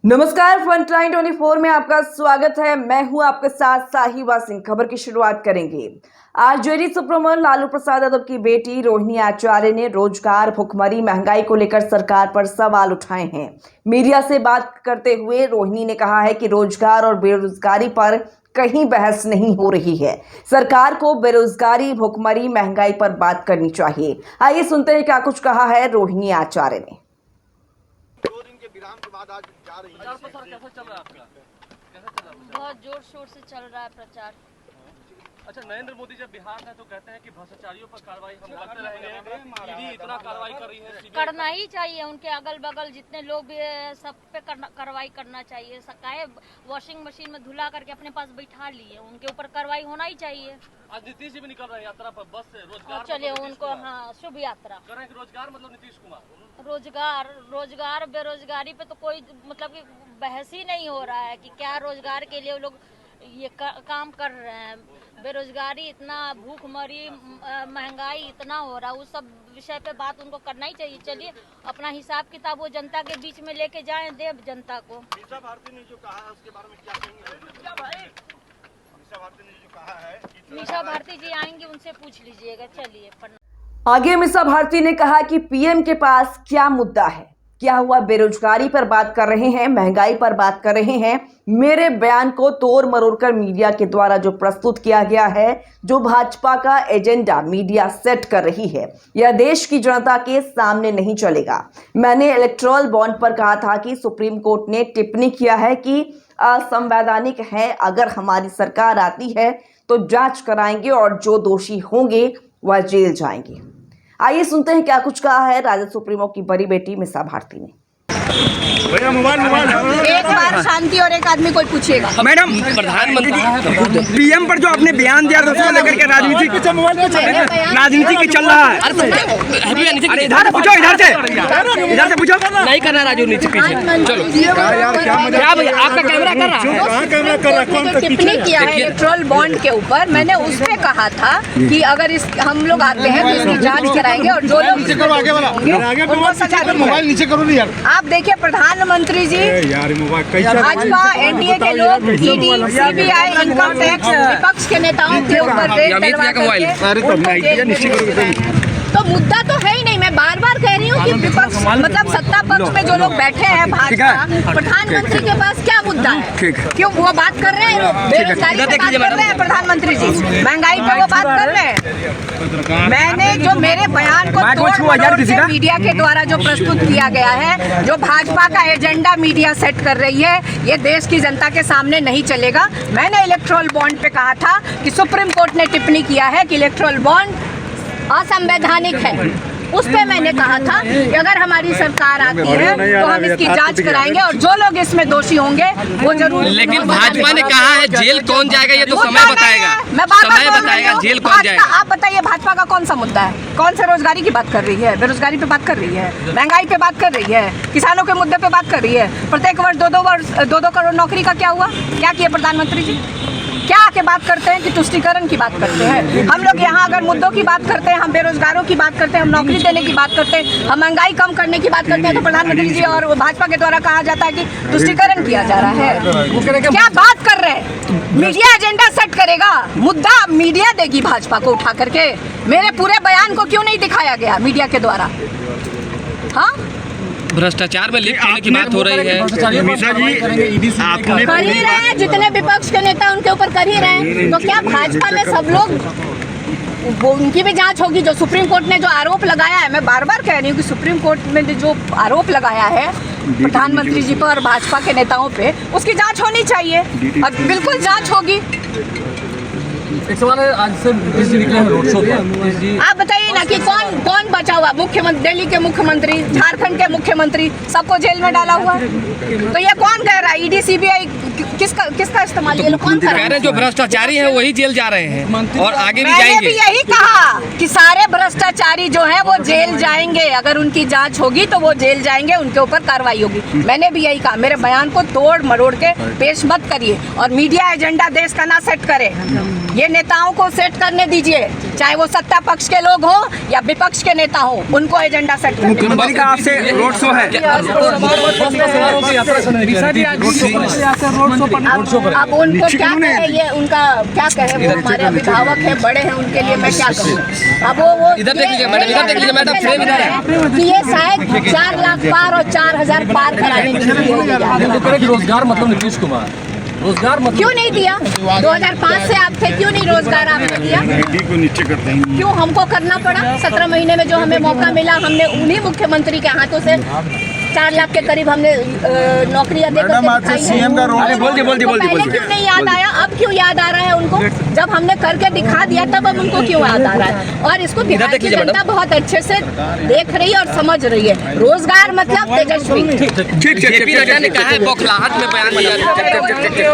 नमस्कार, फ्रंटलाइन 24 में आपका स्वागत है। मैं हूं आपके साथ साहिबा सिंह। खबर की शुरुआत करेंगे। आज जेडी सुप्रीमो लालू प्रसाद यादव की बेटी रोहिणी आचार्य ने रोजगार, भुखमरी, महंगाई को लेकर सरकार पर सवाल उठाए हैं। मीडिया से बात करते हुए रोहिणी ने कहा है कि रोजगार और बेरोजगारी पर कहीं बहस नहीं हो रही है। सरकार को बेरोजगारी, भुखमरी, महंगाई पर बात करनी चाहिए। आइए सुनते हैं क्या कुछ कहा है रोहिणी आचार्य ने। विराम के बाद आज जा रही है। प्रचार कैसा चल रहा है आपका? कैसा चल रहा है? बहुत जोर शोर से चल रहा है प्रचार। अच्छा, नरेंद्र मोदी जब बिहार है तो कहते हैं कि भ्रष्टाचारियों पर कार्रवाई हम करते रहेंगे। ईडी इतना कार्रवाई कर रही है, करना ही चाहिए। उनके अगल बगल जितने लोग भी सब पे कार्रवाई करना चाहिए। काहे वॉशिंग मशीन में धुला करके अपने पास बैठा लिए, उनके ऊपर कार्रवाई होना ही चाहिए। आज नीतीश जी भी निकल रहे हैं यात्रा पर बस से। रोजगार चलिए उनको, हाँ, शुभ यात्रा कर रहे हैं कि रोजगार मतलब नीतीश कुमार। रोजगार बेरोजगारी पे तो कोई मतलब कि बहस ही नहीं हो रहा है कि क्या रोजगार के लिए वो लोग ये काम कर रहे हैं। बेरोजगारी इतना, भूखमरी, महंगाई इतना हो रहा है, उस सब विषय पे बात उनको करना ही चाहिए। चलिए अपना हिसाब किताब वो जनता के बीच में लेके जाएं, दे जनता को। मीसा भारती ने जो कहा है उसके बारे में क्या कहेंगे? मीसा भारती ने जो कहा है, मीसा भारती जी आएंगी, उनसे पूछ लीजिएगा। चलिए आगे मीसा भारती ने कहा कि पीएम के पास क्या मुद्दा है, क्या हुआ। बेरोजगारी पर बात कर रहे हैं, महंगाई पर बात कर रहे हैं। मेरे बयान को तोड़ मरोड़ कर मीडिया के द्वारा जो प्रस्तुत किया गया है, जो भाजपा का एजेंडा मीडिया सेट कर रही है, यह देश की जनता के सामने नहीं चलेगा। मैंने इलेक्टोरल बॉन्ड पर कहा था कि सुप्रीम कोर्ट ने टिप्पणी किया है कि असंवैधानिक है। अगर हमारी सरकार आती है तो जांच कराएंगे और जो दोषी होंगे वह जेल जाएंगे। आइए सुनते हैं क्या कुछ कहा है राजद सुप्रीमो की बड़ी बेटी मीसा भारती ने। एक बार शांति और एक आदमी कोई पूछेगा। मैडम, प्रधानमंत्री पीएम पर जो आपने बयान दिया था उसको लेकर के राजनीति की चल रहा है। अरे इधर से पूछो, इधर से पूछो। नहीं करना राजनीति पीछे। चलो क्या भैया, आपका कैमरा कर रहा है। टिप्पणी किया है इलेक्टोरल बॉन्ड के ऊपर। मैंने उस पे कहा था कि अगर हम लोग आते हैं तो इसकी जांच कराएंगे और जो लोग उनको सजा दी जाएगी। आप देखिए प्रधानमंत्री जी, भाजपा, एनडीए के लोग, ईडी, सीबीआई, इनकम टैक्स, विपक्ष के नेताओं के ऊपर रेड डलवा करके तो मुद्दा तो है ही नहीं। मैं बार बार कह रही हूँ कि विपक्ष मतलब सत्ता पक्ष में जो लोग बैठे हैं भाजपा, प्रधानमंत्री के पास क्या मुद्दा है? क्यों वो बात कर रहे हैं? बेरोजगारी पे बात कर रहे हैं प्रधानमंत्री जी, महंगाई पे वो बात कर रहे हैं। मैंने जो मेरे बयान को तोड़ के मीडिया के द्वारा जो प्रस्तुत किया गया है, जो भाजपा का एजेंडा मीडिया सेट कर रही है, ये देश की जनता के सामने नहीं चलेगा। मैंने इलेक्टोरल बॉन्ड पे कहा था कि सुप्रीम कोर्ट ने टिप्पणी किया है कि इलेक्टोरल बॉन्ड असंवैधानिक है। उस पे मैंने कहा था कि अगर हमारी सरकार आती है तो हम इसकी जांच कराएंगे और जो लोग इसमें दोषी होंगे वो जरूर। लेकिन भाजपा ने कहा है जेल कौन जाएगा ये तो समय बताएगा। मैं बार समय बताएगा जेल कौन जाएगा। आप बताइए भाजपा का कौन सा मुद्दा है? कौन से रोजगारी की बात कर रही है? बेरोजगारी पे बात कर रही है, महंगाई पे बात कर रही है, किसानों के मुद्दे पे बात कर रही है। प्रत्येक वर्ष 2 करोड़ नौकरी का क्या हुआ? क्या किया प्रधानमंत्री जी? क्या आके बात करते हैं कि तुष्टीकरण की बात करते हैं? हम लोग यहाँ अगर मुद्दों की बात करते हैं, हम बेरोजगारों की बात करते हैं, हम नौकरी देने की बात करते हैं, हम महंगाई कम करने की बात करते हैं, तो प्रधानमंत्री जी और भाजपा के द्वारा कहा जाता है कि तुष्टीकरण किया जा रहा है। क्या बात कर रहे हैं? मीडिया एजेंडा सेट करेगा, मुद्दा मीडिया देगी भाजपा को उठा करके। मेरे पूरे बयान को क्यों नहीं दिखाया गया मीडिया के द्वारा? हाँ, भ्रष्टाचार में लिप्त होने की बात हो रही है। मीसा जी, कर ही रहे हैं, जितने विपक्ष के नेता उनके ऊपर कर ही रहे हैं। तो क्या भाजपा में सब लोग, उनकी भी जांच होगी? जो सुप्रीम कोर्ट ने जो आरोप लगाया है, मैं बार बार कह रही हूँ कि सुप्रीम कोर्ट ने जो आरोप लगाया है प्रधानमंत्री जी पर और भाजपा के नेताओं पे, उसकी जांच होनी चाहिए और बिल्कुल जांच होगी। एक सवाल है, आज से नीतीश जी निकले हैं रोड शो पे। आप बताइए ना कि कौन बचा हुआ? मुख्यमंत्री, दिल्ली के मुख्यमंत्री, झारखंड के मुख्यमंत्री, सबको जेल में डाला हुआ। तो ये कौन कह रहा है? ईडी, सीबीआई किसका इस्तेमाल ये लोग कौन कर रहे हैं? जो भ्रष्टाचारी हैं वही जेल जा रहे हैं और आगे भी जाएंगे। मैंने भी यही कहा कि सारे भ्रष्टाचारी जो हैं वो जेल जाएंगे। अगर उनकी जांच होगी तो वो जेल जाएंगे, उनके ऊपर कार्रवाई होगी। मैंने भी यही कहा। मेरे बयान को तोड़ मरोड़ के पेश मत करिए और मीडिया एजेंडा देश का ना सेट करे। ये नेताओं को सेट करने दीजिए। चाहे वो सत्ता पक्ष के लोग हो या विपक्ष के नेता हो, उनको एजेंडा सेट करना। कंपनी का आपसे रोड शो है। अब उनको क्या कहे, ये उनका क्या कहे, वो हमारे अभिभावक है, बड़े हैं, उनके लिए मैं क्या कहूँ। अब वो इधर देख लीजिए मैडम, इधर देख लीजिए मैडम, फ्रेम इधर है कि ये शायद 4 लाख पार और 4000 पार कराने के लिए रोजगार मतलब नीतीश कुमार, रोजगार मतलब क्यों नहीं दिया? 2005 से आप थे, क्यों नहीं रोजगार आपने दिया? को नीचे कर देंगे। क्यों हमको करना पड़ा? 17 महीने में जो हमें मौका मिला, हमने उन्हीं मुख्यमंत्री के हाथों से 4 लाख के करीब हमने नौकरियां देकर के दिखाई हैं। पहले क्यों नहीं याद आया? अब क्यों याद आ रहा है उनको? जब हमने करके दिखा दिया तब अब उनको क्यों याद आ रहा है? और इसको बिहार की जनता बहुत अच्छे से देख रही है और समझ रही है। रोजगार मतलब तेजस्वी। ठीक है, जेपी नड्डा ने कहा है बौखलाहट में बयान दिया।